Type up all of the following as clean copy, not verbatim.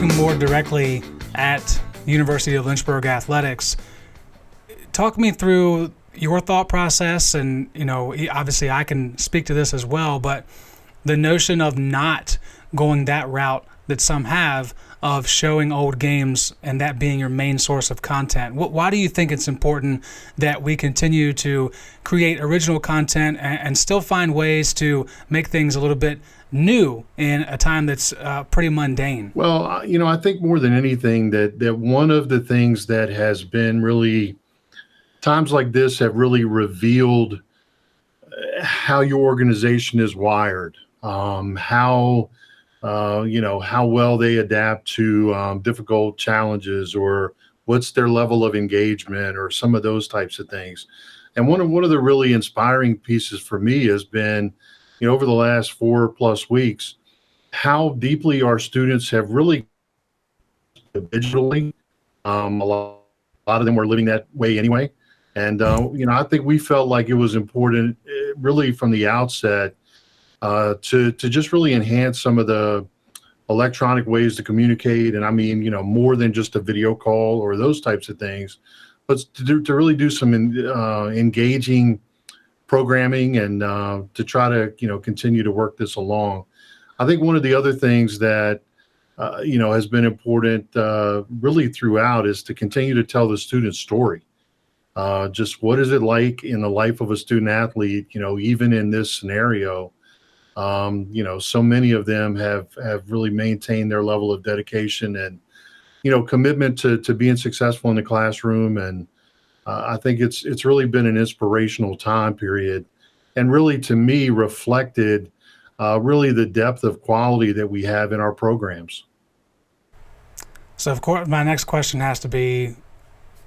looking more directly at University of Lynchburg athletics, talk me through your thought process. And, obviously I can speak to this as well, but the notion of not going that route that some have of showing old games and that being your main source of content. Why do you think it's important that we continue to create original content and still find ways to make things a little bit new in a time that's pretty mundane? Well, I think more than anything that one of the things that has been really, times like this have really revealed how your organization is wired, how well they adapt to difficult challenges, or what's their level of engagement, or some of those types of things. And one of the really inspiring pieces for me has been, over the last 4+ weeks, how deeply our students have really digitally. A lot of them were living that way anyway. And, I think we felt like it was important, really from the outset, to just really enhance some of the electronic ways to communicate. And I mean, more than just a video call or those types of things, but to really do some engaging programming and to try to, continue to work this along. I think one of the other things that, has been important really throughout is to continue to tell the student story. Just what is it like in the life of a student athlete, even in this scenario. So many of them have really maintained their level of dedication and, commitment to being successful in the classroom. And I think it's really been an inspirational time period, and really, to me, reflected really the depth of quality that we have in our programs. So, of course, my next question has to be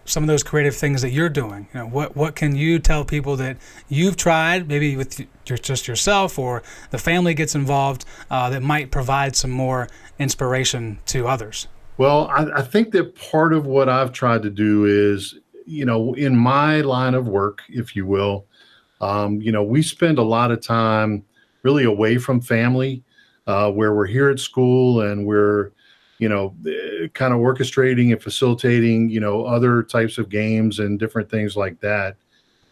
some of those creative things that you're doing. What can you tell people that you've tried, maybe with just yourself or the family gets involved, that might provide some more inspiration to others? Well, I think that part of what I've tried to do is, in my line of work, if you will, we spend a lot of time really away from family, where we're here at school and we're, kind of orchestrating and facilitating, other types of games and different things like that.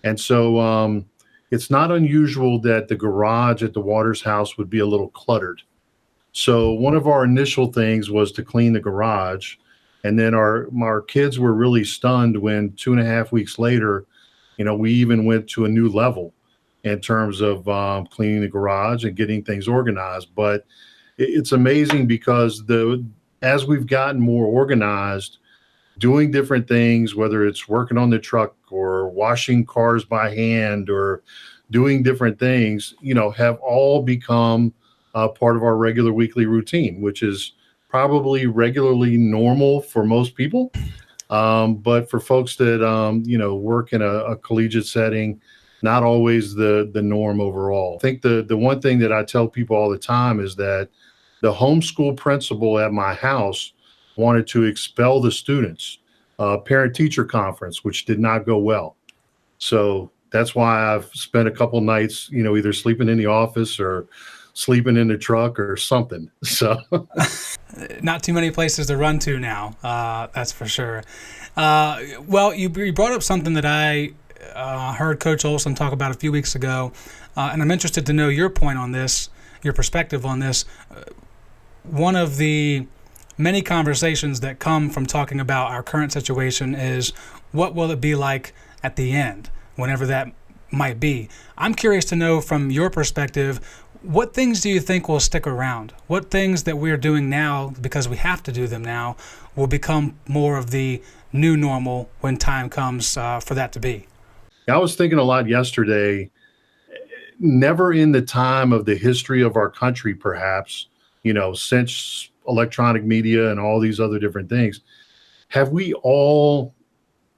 And so it's not unusual that the garage at the Waters house would be a little cluttered. So one of our initial things was to clean the garage. And then our kids were really stunned when 2.5 weeks later, we even went to a new level in terms of cleaning the garage and getting things organized. But it's amazing because as we've gotten more organized, doing different things, whether it's working on the truck or washing cars by hand or doing different things, have all become part of our regular weekly routine, which is probably regularly normal for most people. But for folks that, work in a collegiate setting, not always the norm overall. I think the one thing that I tell people all the time is that the homeschool principal at my house wanted to expel the students, parent-teacher conference, which did not go well. So that's why I've spent a couple nights, either sleeping in the office or sleeping in the truck or something. So not too many places to run to now, that's for sure. Well, you brought up something that I heard Coach Olson talk about a few weeks ago, and I'm interested to know your point on this, your perspective on this. One of the many conversations that come from talking about our current situation is, what will it be like at the end, whenever that might be? I'm curious to know from your perspective, what things do you think will stick around? What things that we're doing now, because we have to do them now, will become more of the new normal when time comes for that to be? I was thinking a lot yesterday, never in the time of the history of our country, perhaps, since electronic media and all these other different things, have we all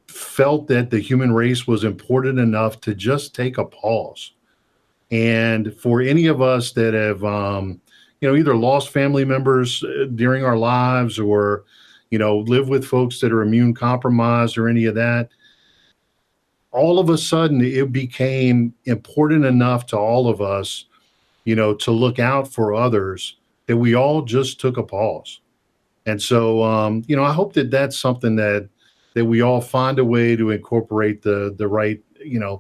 felt that the human race was important enough to just take a pause. And for any of us that have, either lost family members during our lives or, live with folks that are immune compromised or any of that, all of a sudden it became important enough to all of us, to look out for others, that we all just took a pause. And so, I hope that that's something that we all find a way to incorporate the right,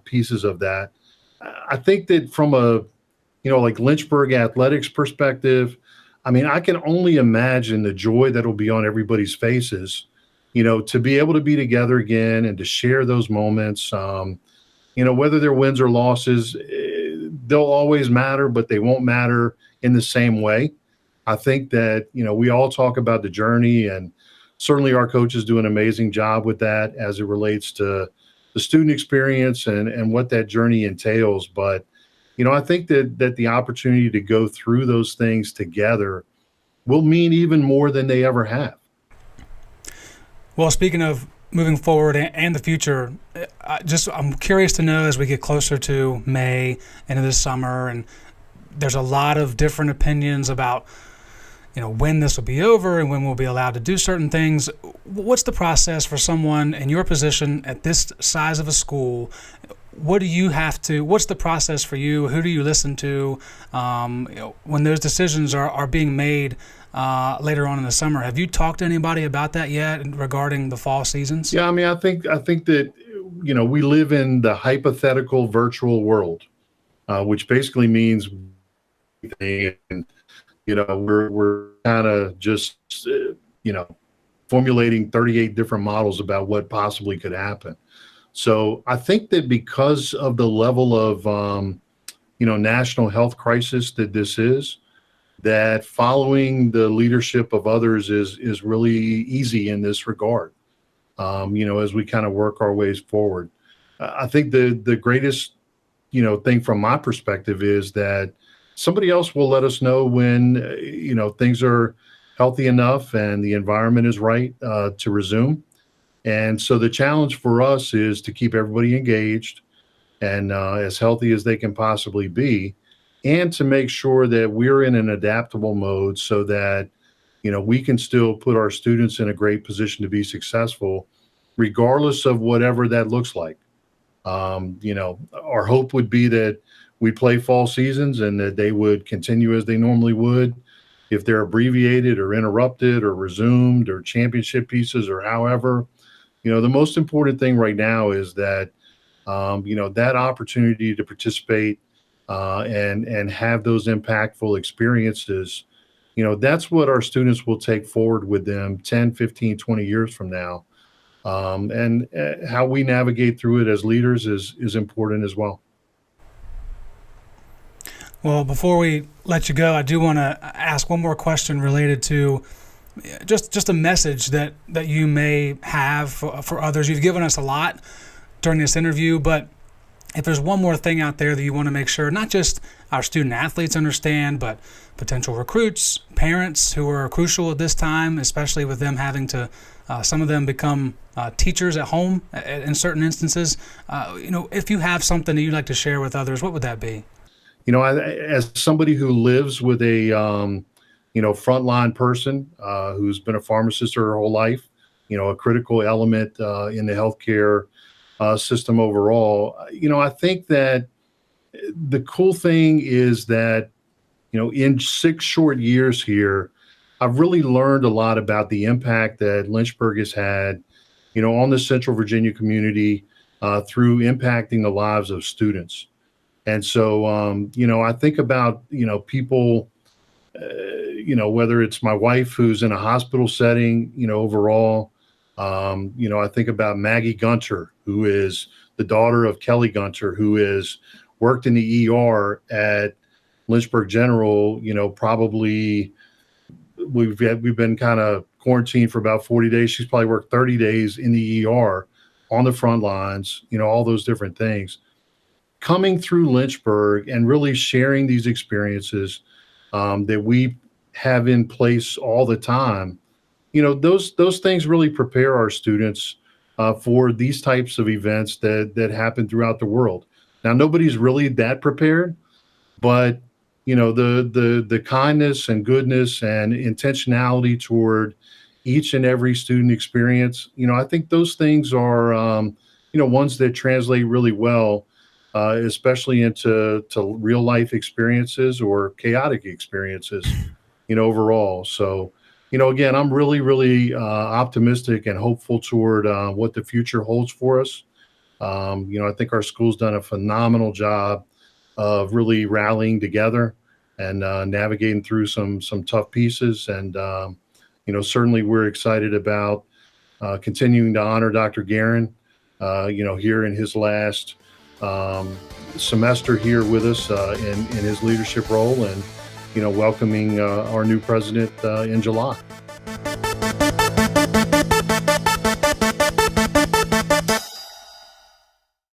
pieces of that. I think that from a, like Lynchburg athletics perspective, I mean, I can only imagine the joy that'll be on everybody's faces, to be able to be together again and to share those moments. Whether they're wins or losses, they'll always matter, but they won't matter in the same way. I think that, we all talk about the journey, and certainly our coaches do an amazing job with that as it relates to the student experience and what that journey entails. But, I think that the opportunity to go through those things together will mean even more than they ever have. Well, speaking of moving forward and the future, I'm curious to know, as we get closer to May, into this summer, and there's a lot of different opinions about when this will be over and when we'll be allowed to do certain things. What's the process for someone in your position at this size of a school? What's the process for you? Who do you listen to when those decisions are being made later on in the summer? Have you talked to anybody about that yet regarding the fall seasons? Yeah, I mean, I think that, we live in the hypothetical virtual world, which basically means, and, we're kind of just, formulating 38 different models about what possibly could happen. So I think that because of the level of, national health crisis that this is, that following the leadership of others is really easy in this regard. As we kind of work our ways forward, I think the greatest, thing from my perspective is that somebody else will let us know when, things are healthy enough and the environment is right to resume. And so the challenge for us is to keep everybody engaged and as healthy as they can possibly be, and to make sure that we're in an adaptable mode so that, we can still put our students in a great position to be successful, regardless of whatever that looks like. Our hope would be that we play fall seasons and that they would continue as they normally would. If they're abbreviated or interrupted or resumed or championship pieces or however, the most important thing right now is that, that opportunity to participate and have those impactful experiences, that's what our students will take forward with them 10, 15, 20 years from now. And how we navigate through it as leaders is important as well. Well, before we let you go, I do want to ask one more question related to just a message that you may have for others. You've given us a lot during this interview, but if there's one more thing out there that you want to make sure not just our student athletes understand, but potential recruits, parents who are crucial at this time, especially with them having to, some of them become teachers at home in certain instances. If you have something that you'd like to share with others, what would that be? As somebody who lives with a, frontline person who's been a pharmacist her whole life, a critical element in the healthcare system overall, I think that the cool thing is that, in 6 short years here, I've really learned a lot about the impact that Lynchburg has had, on the Central Virginia community through impacting the lives of students. And so, I think about, people, whether it's my wife who's in a hospital setting, overall, I think about Maggie Gunter, who is the daughter of Kelly Gunter, who is worked in the ER at Lynchburg General, probably we've been kind of quarantined for about 40 days. She's probably worked 30 days in the ER on the front lines, all those different things. Coming through Lynchburg and really sharing these experiences that we have in place all the time, those things really prepare our students for these types of events that happen throughout the world. Now, nobody's really that prepared, but the kindness and goodness and intentionality toward each and every student experience, I think those things are ones that translate really well, especially into real life experiences or chaotic experiences, overall. So, Again, I'm really, really optimistic and hopeful toward what the future holds for us. I think our school's done a phenomenal job of really rallying together and navigating through some tough pieces. And certainly we're excited about continuing to honor Dr. Guerin, here in his last um, semester here with us in his leadership role, and welcoming our new president in July.